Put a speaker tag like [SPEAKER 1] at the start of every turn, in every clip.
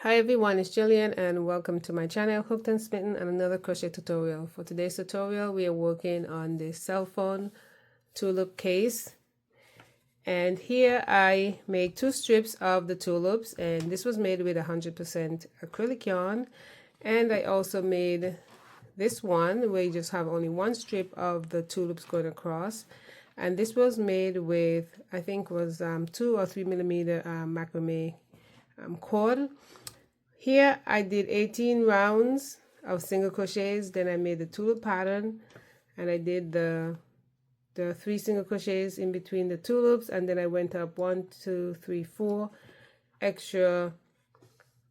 [SPEAKER 1] Hi everyone, it's Gillian and welcome to my channel Hooked and Smitten and another crochet tutorial. For today's tutorial we are working on the cell phone tulip case, and here I made two strips of the tulips, and this was made with 100% acrylic yarn. And I also made this one where you just have only one strip of the tulips going across, and this was made with I think was 2 or 3 millimeter macrame cord. Here I did 18 rounds of single crochets, then I made the tulip pattern, and I did the 3 single crochets in between the tulips, and then I went up 1, 2, 3, 4 extra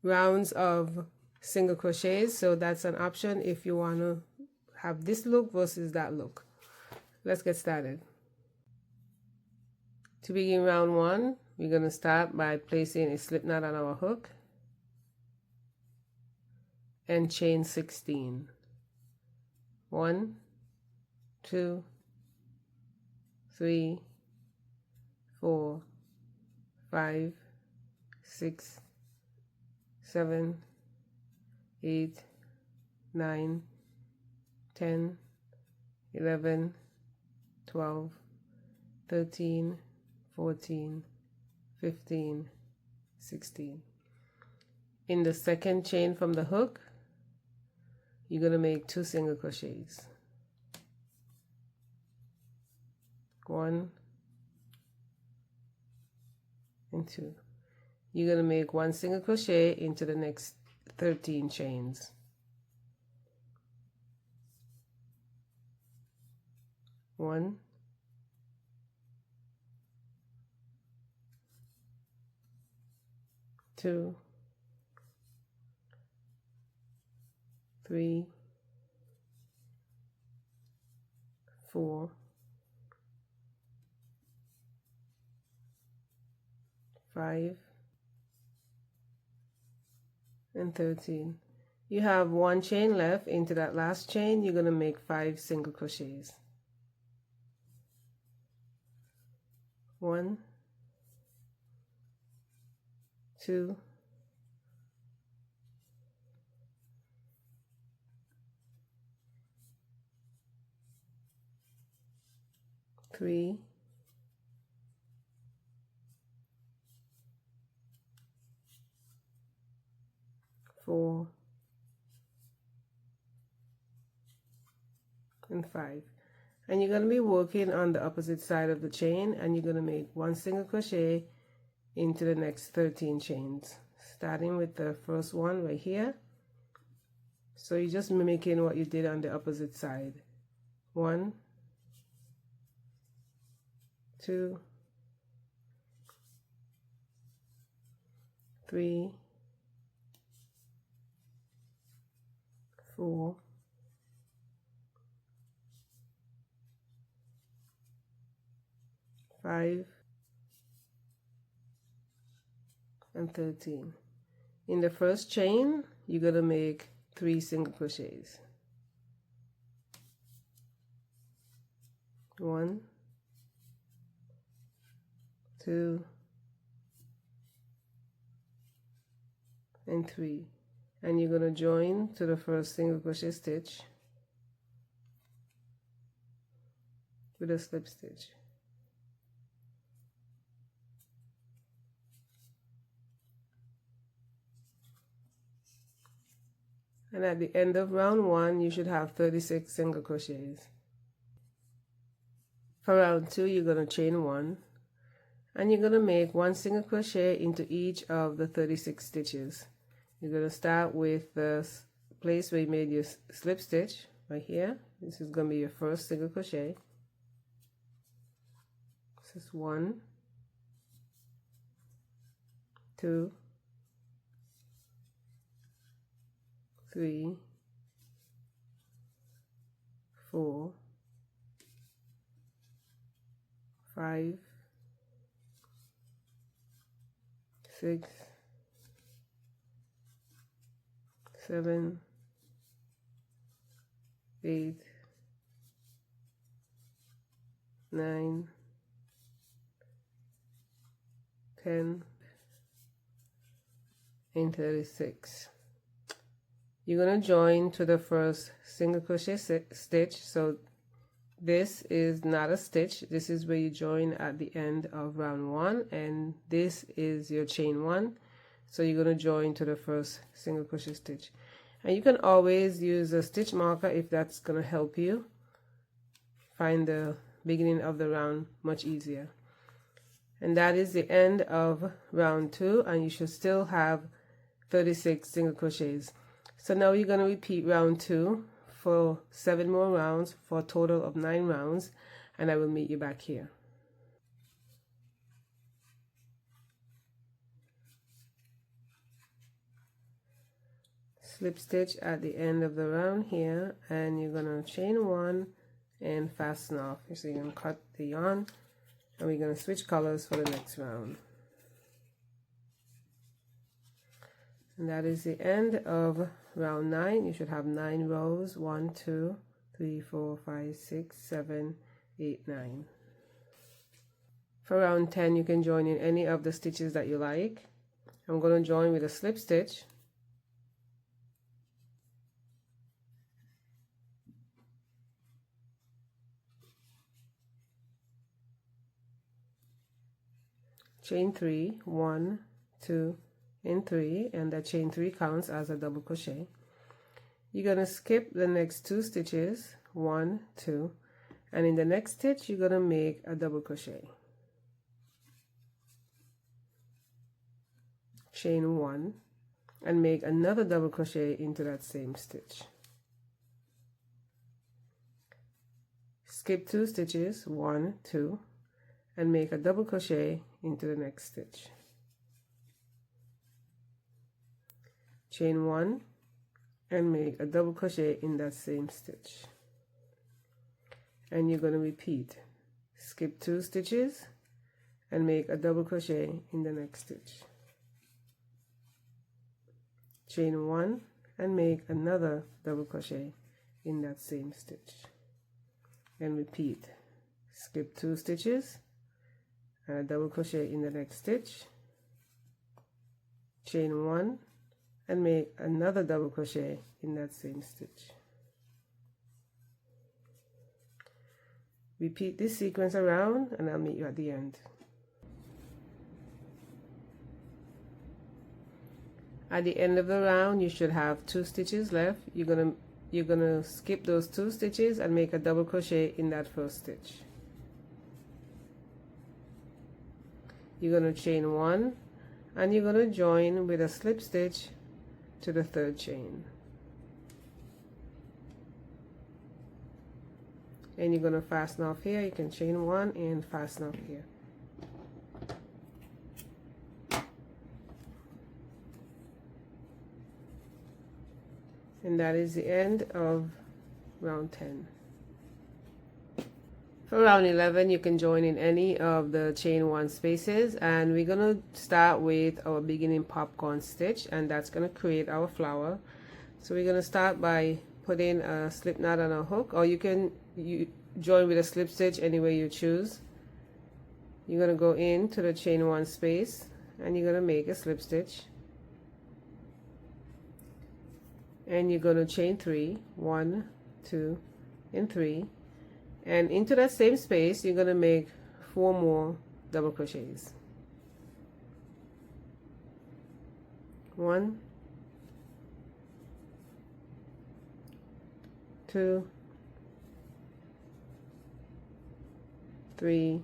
[SPEAKER 1] rounds of single crochets. So that's an option if you want to have this look versus that look. Let's get started. To begin round 1, we're going to start by placing a slip knot on our hook and chain 16. 1, 2, 3, 4, 5, 6, 7, 8, 9, 10, 11, 12, 13, 14, 15, 16. In the second chain from the hook, you're going to make 2 single crochets. 1 and 2. You're going to make 1 single crochet into the next 13 chains. 1, 2, 3, 4, 5, and 13. You have 1 chain left. Into that last chain you're going to make 5 single crochets. 1, 2, 3, 4, and 5. And you're going to be working on the opposite side of the chain, and you're going to make 1 single crochet into the next 13 chains, starting with the first one right here. So you're just mimicking what you did on the opposite side. 1, 2, 3, 4, 5, and 13. In the first chain you're going to make 3 single crochets. 1, 2, and 3, and you're going to join to the first single crochet stitch with a slip stitch. And at the end of round 1 you should have 36 single crochets. For round 2 you're going to chain 1, and you're going to make 1 single crochet into each of the 36 stitches. You're going to start with the place where you made your slip stitch right here. This is going to be your first single crochet. This is 1, 2, 3, 4, 5, 6, 7, 8, 9, 10, and 36. You're going to join to the first single crochet stitch. So this is not a stitch. This is where you join at the end of round 1, and this is your chain 1. So you're going to join to the first single crochet stitch, and you can always use a stitch marker if that's going to help you find the beginning of the round much easier. And that is the end of round 2, and you should still have 36 single crochets. So now you're going to repeat round 2 for 7 more rounds for a total of 9 rounds, and I will meet you back here. Slip stitch at the end of the round here, and you're going to chain 1 and fasten off. So you're going to cut the yarn, and we're going to switch colors for the next round. And that is the end of round 9. You should have 9 rows. 1, 2, 3, 4, 5, 6, 7, 8, 9. For round 10, you can join in any of the stitches that you like. I'm going to join with a slip stitch. Chain 3, 1, 2, and 3, and that chain 3 counts as a double crochet. You're going to skip the next 2 stitches, 1, 2, and in the next stitch you're going to make a double crochet. Chain 1 and make another double crochet into that same stitch. Skip 2 stitches, 1, 2, and make a double crochet into the next stitch. Chain 1 and make a double crochet in that same stitch, and you're going to repeat. Skip 2 stitches and make a double crochet in the next stitch. Chain 1 and make another double crochet in that same stitch, and repeat. Skip 2 stitches and a double crochet in the next stitch. Chain 1 and make another double crochet in that same stitch. Repeat this sequence around, and I'll meet you at the end. At the end of the round, you should have 2 stitches left. You're gonna skip those 2 stitches and make a double crochet in that first stitch. You're gonna chain 1, and you're gonna join with a slip stitch to the 3rd chain, and you're gonna fasten off here. You can chain 1 and fasten off here. And that is the end of round 10. For round 11, you can join in any of the chain 1 spaces, and we're going to start with our beginning popcorn stitch, and that's going to create our flower. So we're going to start by putting a slip knot on a hook, or you can join with a slip stitch any way you choose. You're going to go into the chain 1 space, and you're going to make a slip stitch, and you're going to chain 3, 1, 2, and 3. And into that same space, you're going to make 4 more double crochets. 1, 2, 3,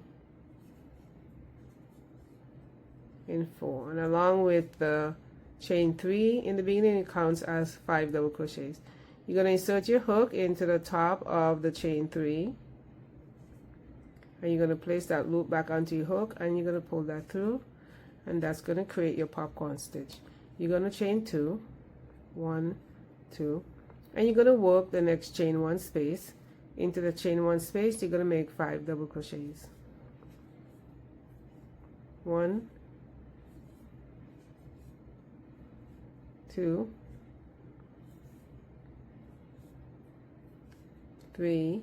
[SPEAKER 1] and 4. And along with the chain 3 in the beginning, it counts as 5 double crochets. You're going to insert your hook into the top of the chain 3. And you're going to place that loop back onto your hook, and you're going to pull that through, and that's going to create your popcorn stitch. You're going to chain 2, 1, 2, and you're going to work the next chain 1 space. Into the chain 1 space, you're going to make 5 double crochets. 1, 2, 3,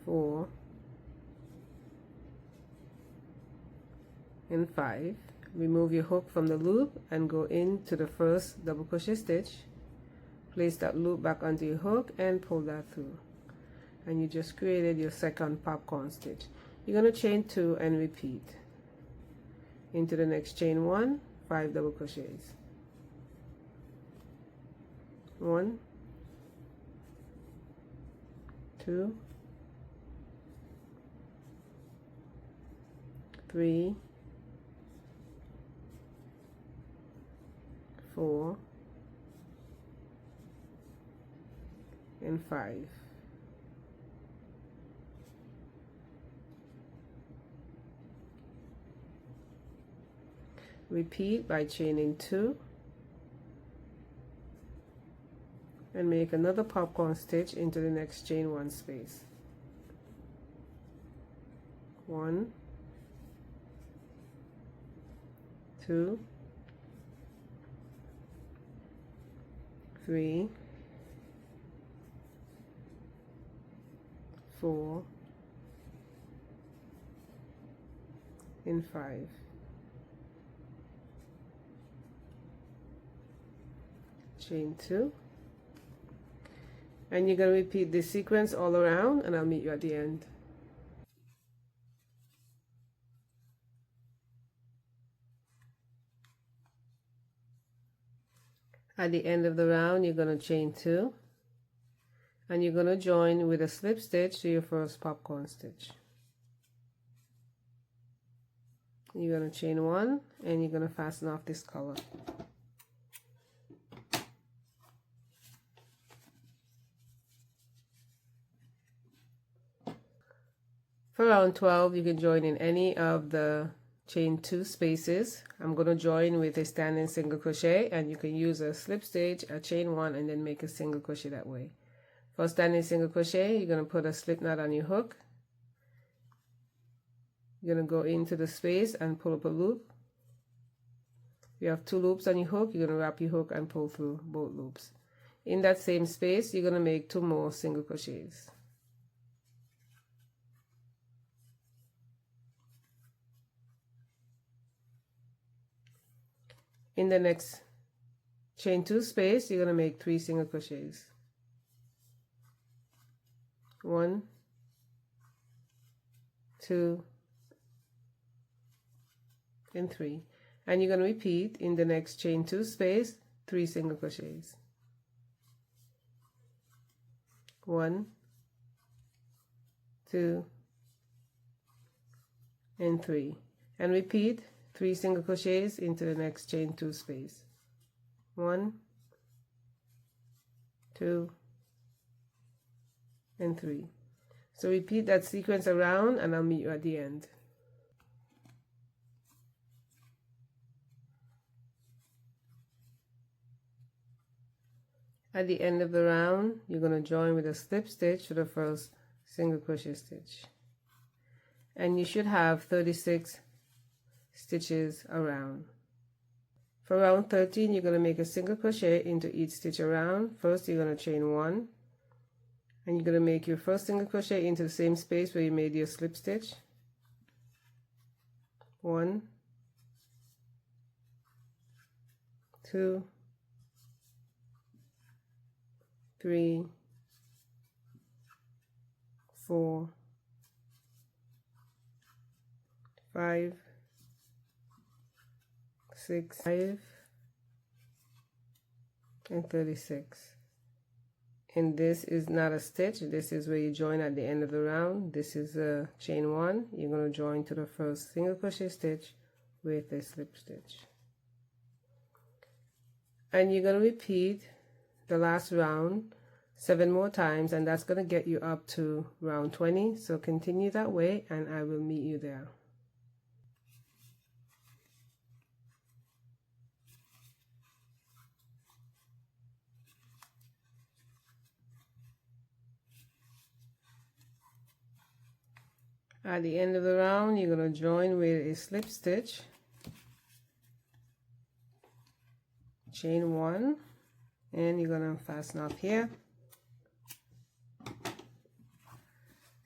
[SPEAKER 1] 4, and 5. Remove your hook from the loop and go into the first double crochet stitch. Place that loop back onto your hook and pull that through, and you just created your second popcorn stitch. You're going to chain 2 and repeat. Into the next chain 1, 5 double crochets. 1, 2, 3, 4, and 5. Repeat by chaining 2 and make another popcorn stitch into the next chain 1 space. 1, 2, 3, 4, and 5. Chain 2, and you're going to repeat this sequence all around, and I'll meet you at the end. At the end of the round, you're going to chain 2, and you're going to join with a slip stitch to your first popcorn stitch. You're going to chain 1, and you're going to fasten off this color. For round 12, you can join in any of the chain 2 spaces. I'm going to join with a standing single crochet, and you can use a slip stitch, a chain 1, and then make a single crochet that way. For standing single crochet, you're going to put a slip knot on your hook. You're going to go into the space and pull up a loop. You have 2 loops on your hook. You're going to wrap your hook and pull through both loops. In that same space, you're going to make 2 more single crochets. In the next chain 2 space, you're going to make 3 single crochets. 1, 2, and 3. And you're going to repeat in the next chain 2 space 3 single crochets. 1, 2, and 3. And repeat 3 single crochets into the next chain 2 space. 1, 2, and 3. So repeat that sequence around, and I'll meet you at the end. At the end of the round, you're going to join with a slip stitch to the first single crochet stitch, and you should have 36 stitches around. For round 13, you're going to make a single crochet into each stitch around. First, you're going to chain 1, and you're going to make your first single crochet into the same space where you made your slip stitch. 1, 2, 3, 4, 5, 6, 5, and 36. And this is not a stitch. This is where you join at the end of the round. This is a chain 1. You're going to join to the first single crochet stitch with a slip stitch, and you're going to repeat the last round 7 more times, and that's going to get you up to round 20. So continue that way, and I will meet you there. At the end of the round, you're going to join with a slip stitch, chain 1, and you're going to fasten up here.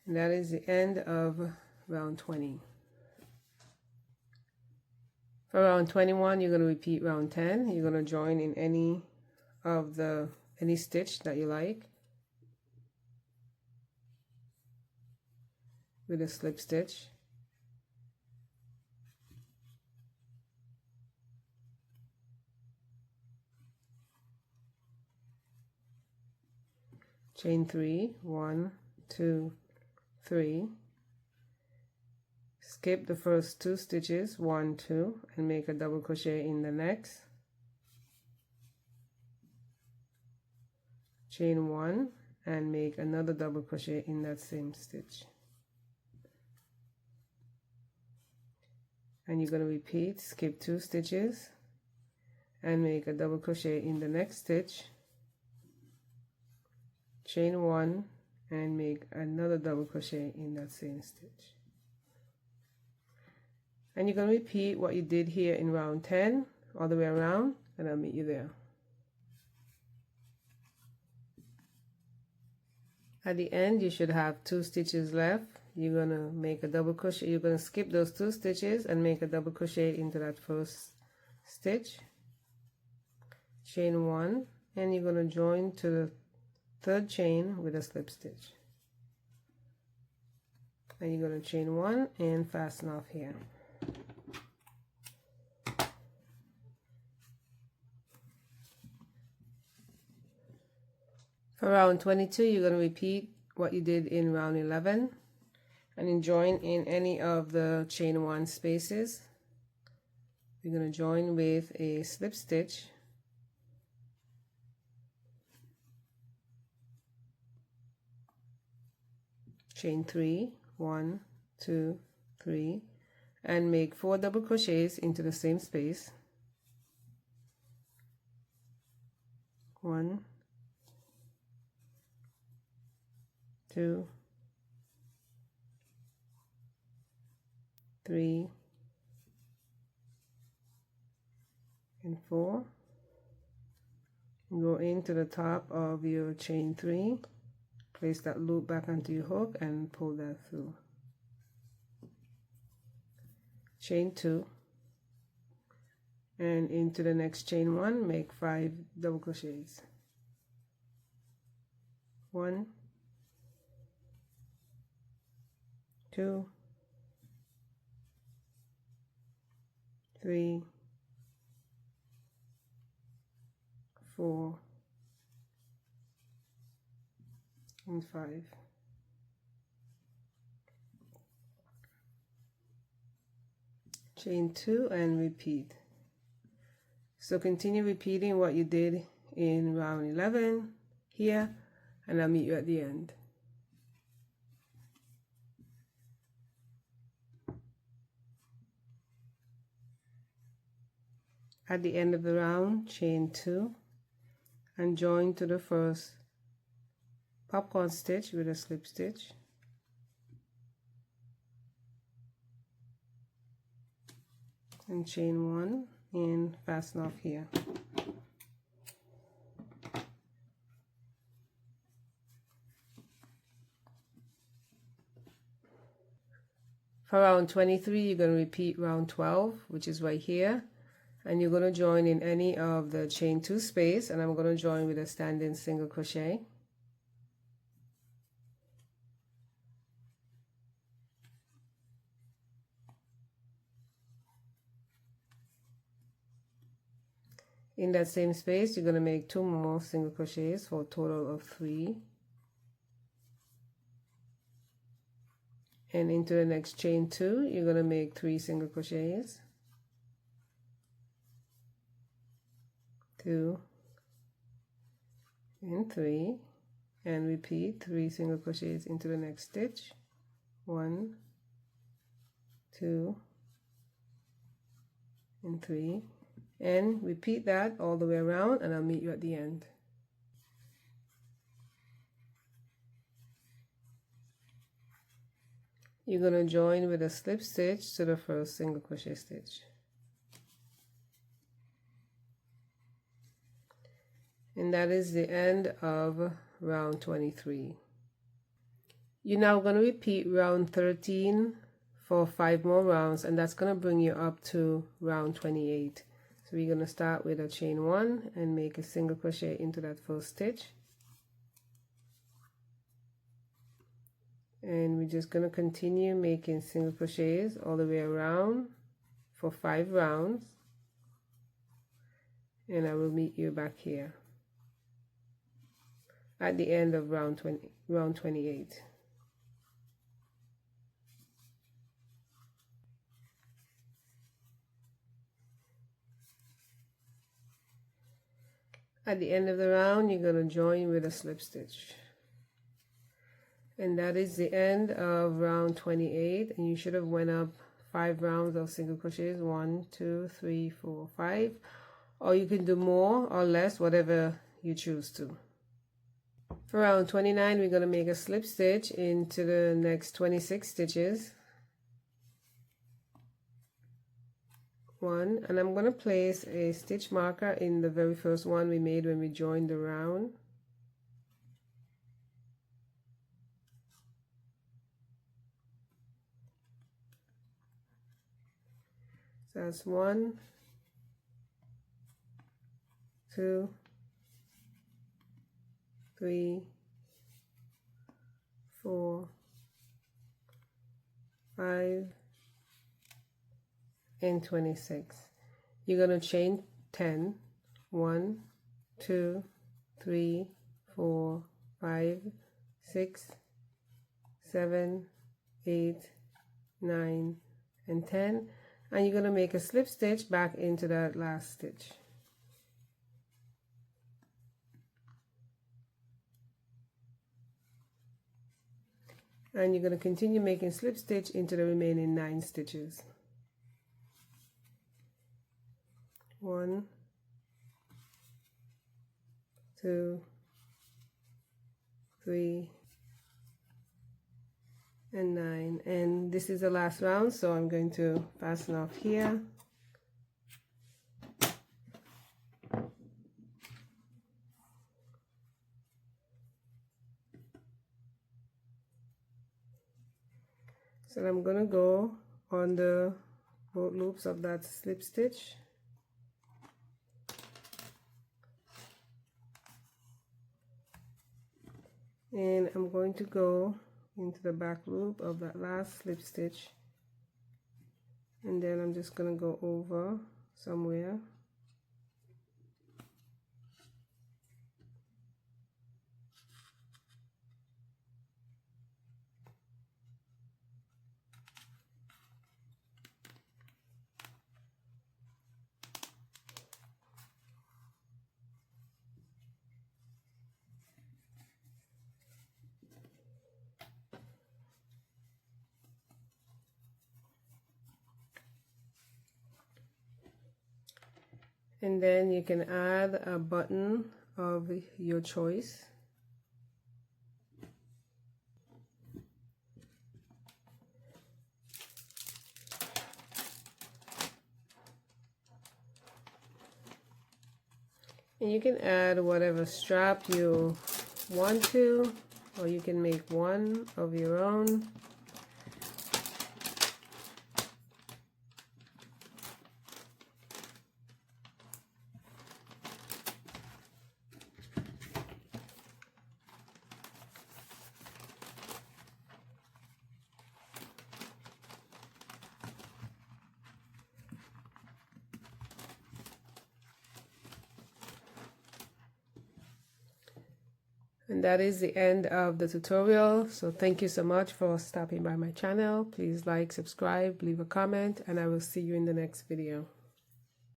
[SPEAKER 1] And that is the end of round 20. For round 21, you're going to repeat round 10. You're going to join in any stitch that you like with a slip stitch. Chain 3, 1, 2, 3. Skip the first 2 stitches, 1, 2, and make a double crochet in the next. Chain 1 and make another double crochet in that same stitch. And you're going to repeat, skip 2 stitches and make a double crochet in the next stitch. Chain 1 and make another double crochet in that same stitch. And you're going to repeat what you did here in round 10 all the way around, and I'll meet you there. At the end, you should have 2 stitches left. You're going to make a double crochet. You're going to skip those 2 stitches and make a double crochet into that first stitch. Chain 1, and you're going to join to the 3rd chain with a slip stitch. And you're going to chain 1 and fasten off here. For round 22, you're going to repeat what you did in round 11 and then join in any of the chain 1 spaces. You're going to join with a slip stitch, chain 3, 1, 2, 3, and make 4 double crochets into the same space. 1, 2, 3, and 4. Go into the top of your chain 3, place that loop back onto your hook and pull that through. Chain 2, and into the next chain 1, make 5 double crochets. 1, 2, 3, 4, and 5. Chain 2 and repeat. So continue repeating what you did in round 11 here, and I'll meet you at the end. At the end of the round, chain 2 and join to the first popcorn stitch with a slip stitch. And chain 1 and fasten off here. For round 23, you're going to repeat round 12, which is right here, and you're going to join in any of the chain 2 space, and I'm going to join with a standing single crochet. In that same space, you're going to make 2 more single crochets for a total of 3. And into the next chain 2, you're going to make 3 single crochets. 2 and 3, and repeat 3 single crochets into the next stitch. 1, 2, and 3, and repeat that all the way around, and I'll meet you at the end. You're going to join with a slip stitch to the first single crochet stitch. And that is the end of round 23. You're now going to repeat round 13 for 5 more rounds, and that's going to bring you up to round 28. So we're going to start with a chain 1 and make a single crochet into that first stitch, and we're just going to continue making single crochets all the way around for 5 rounds, and I will meet you back here at the end of round 28. At the end of the round, you're going to join with a slip stitch. And that is the end of round 28, and you should have went up 5 rounds of single crochets, 1, 2, 3, 4, 5, or you can do more or less, whatever you choose to. For round 29, we're going to make a slip stitch into the next 26 stitches. 1, and I'm going to place a stitch marker in the very first one we made when we joined the round. So that's 1, 2, 3, 4, 5, and 26. You're going to chain 10. 1, 2, 3, 4, 5, 6, 7, 8, 9, and 10. And you're going to make a slip stitch back into that last stitch. And you're going to continue making slip stitch into the remaining 9 stitches. 1, 2, 3, and 9, and this is the last round, so I'm going to fasten off here. So I'm going to go on the both loops of that slip stitch, and I'm going to go into the back loop of that last slip stitch, and then I'm just going to go over somewhere. And then you can add a button of your choice. And you can add whatever strap you want to, or you can make one of your own. And that is the end of the tutorial. So thank you so much for stopping by my channel. Please like, subscribe, leave a comment, and I will see you in the next video.